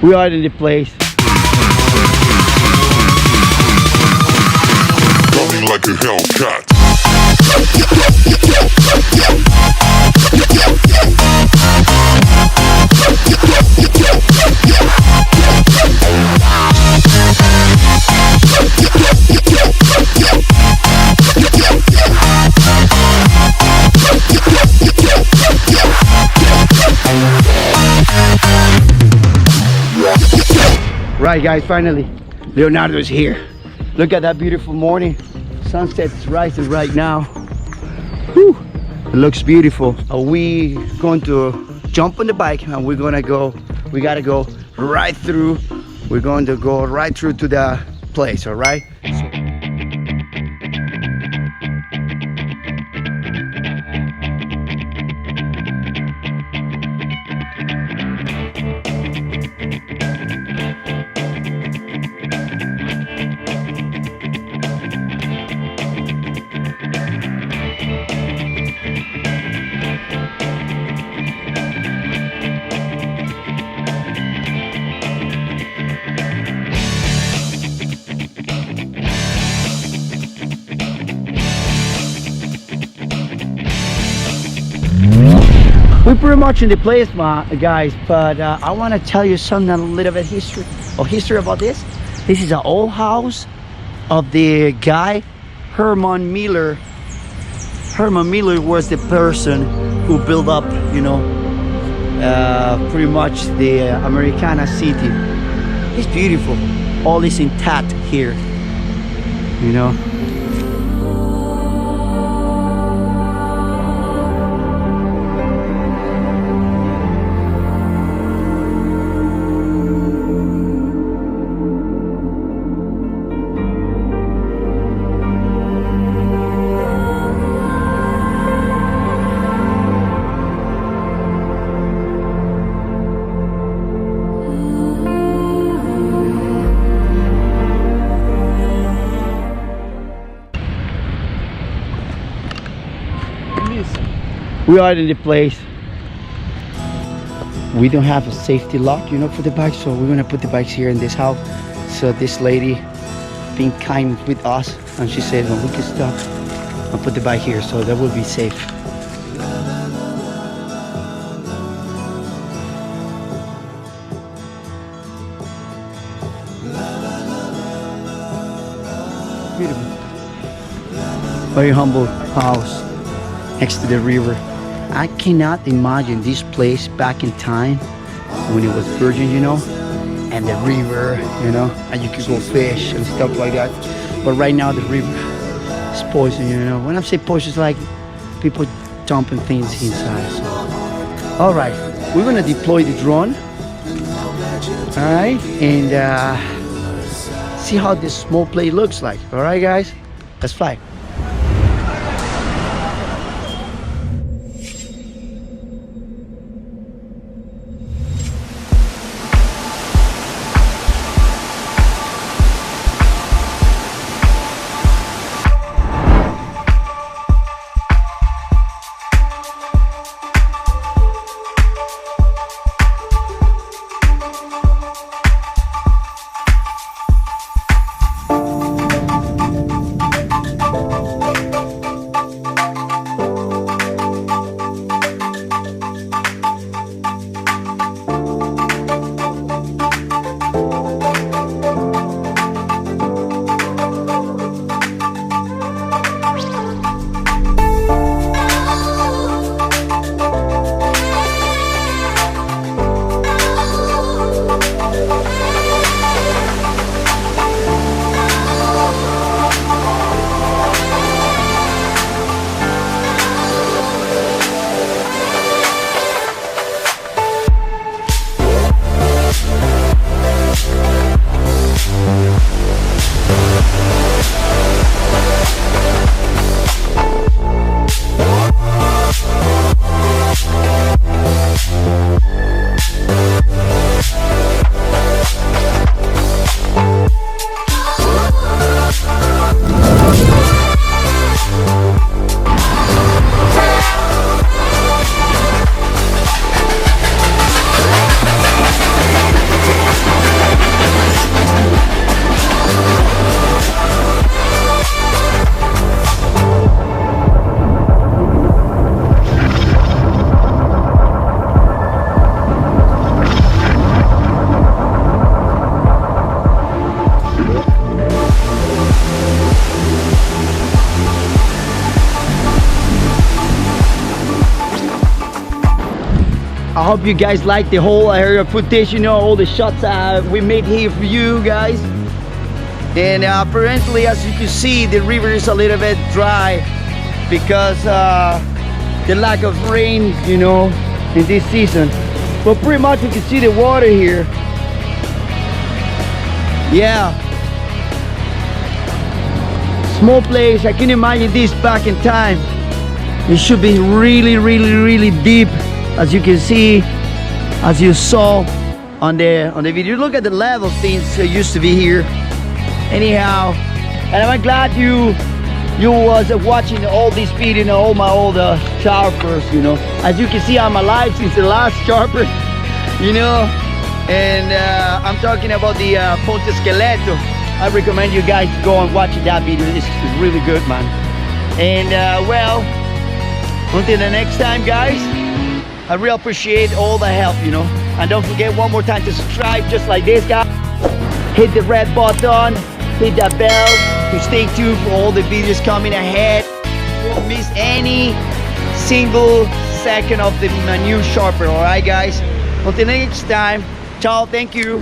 We are in the place. Running like a Hellcat. Right guys, finally Leonardo is here. Look at that beautiful morning. Sunset is rising right now. Whew. It looks beautiful. We going to jump on the bike and we gotta go right through. We're going to go right through to the place, all right? We're pretty much in the place, guys, but I want to tell you something, a little bit history about this. This is an old house of the guy Herman Miller. Herman Miller was the person who built up, you know, pretty much the Americana city. It's beautiful. All is intact here, you know. We are in the place. We don't have a safety lock, you know, for the bike, so we're gonna put the bikes here in this house. So this lady being kind with us, and she said, well, we can stop and put the bike here, so that will be safe. Beautiful. Very humble house next to the river. I cannot imagine this place back in time when it was virgin, you know, and the river, you know, and you could go fish and stuff like that. But right now the river is poison, you know. When I say poison, it's like people dumping things inside. So. All right, we're gonna deploy the drone. All right, and see how this small place looks like. All right, guys, let's fly. I hope you guys like the whole area footage, you know, all the shots we made here for you guys. And apparently, as you can see, the river is a little bit dry because the lack of rain, you know, in this season. But pretty much you can see the water here. Yeah, small place. I can imagine this back in time. It should be really deep, as you can see, as you saw on the video. Look at the level things used to be here. Anyhow, and I'm glad you was watching all these videos, you know, all my old sharpers, you know. As you can see, I'm alive since the last sharper, you know. And I'm talking about the Ponte Esqueleto. I recommend you guys go and watch that video. It's really good, man. And well, until the next time, guys, I really appreciate all the help, you know. And don't forget one more time to subscribe, just like this guy. Hit the red button, hit that bell to stay tuned for all the videos coming ahead. Don't miss any single second of my new sharper. All right, guys. Until next time. Ciao, thank you.